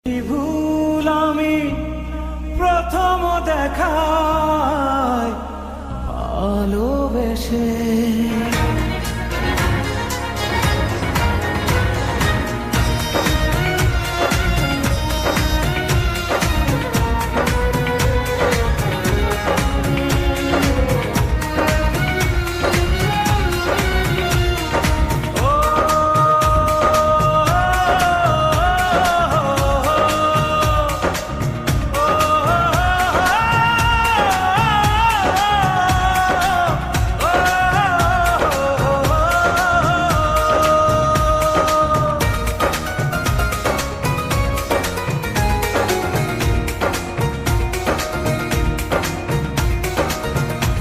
ভুল আমি প্রথম দেখায় ভালোবেসে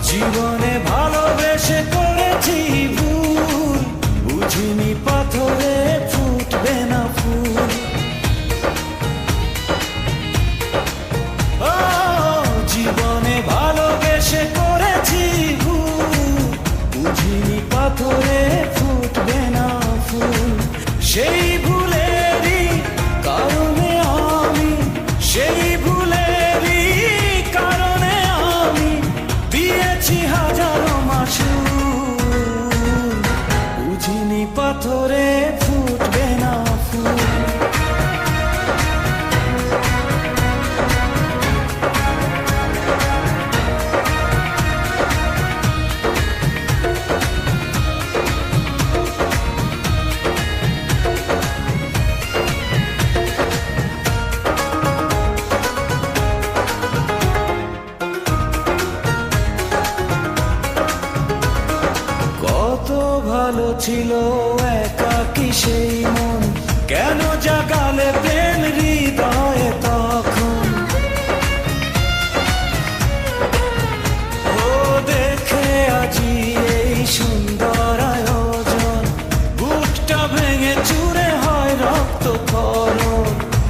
জীবনে ভালোবেসে করেছি ভুল, বুঝিনি পাথরে ফুটবে না ফুল। ও জীবনে ভালোবেসে করেছি ভুল, বুঝিনি পাথরে ফুটবে না ফুল। সেই ভুলেরই কারণে আমি, সেই ভুলেরই কারণে আমি দিয়েছি হাজারো মাসুল, বুঝিনি পাথরে ফুটবে না ফুল। কত ভালো ছিল একাকী সেই মন, কেন জাগালে প্রেম হৃদয়ে তখন। ও দেখে আজি এই সুন্দর আয়োজন, বুকটা ভেঙে চুরে হয় রক্ত খরণ।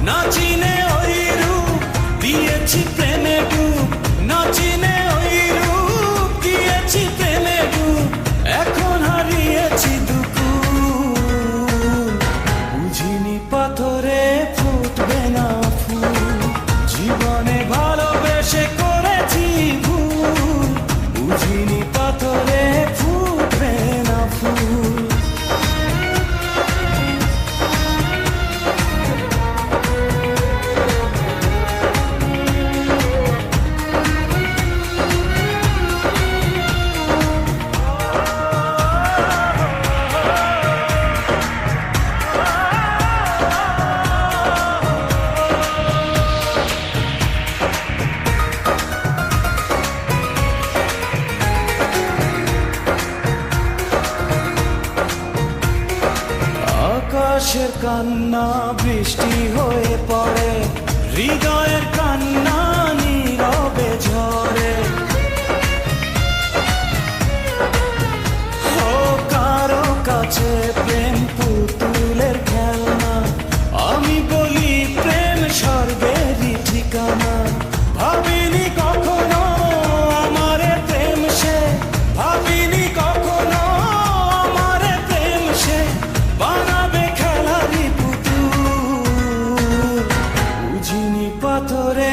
না চিনে ওই রূপ দিয়েছি প্রেমে ডুব, না চিনে ওই রূপ দিয়েছি প্রেমে ডুব। এখন হারিয়েছি দুকুল, বুঝিনি পাথরে ফুটবে না ফুল। জীবনে ভালোবেসে করেছি ভুল, বুঝিনি পাথরে ফুটবে না ফুল। আকাশের কান্না বৃষ্টি হয়ে পড়ে, হৃদয়ের কান্না নীরবে ঝরে। ও কারো কাছে প্রেম পুতুলের খেলনা, আমি বলি প্রেম স্বর্গেরই ঠিকানা। ভাবিনি কখনো আমারে প্রেম সে, ভাবিনি কখনো আমারে প্রেম সে বানাবে খেলারি পুতুল, বুঝিনি পাথরে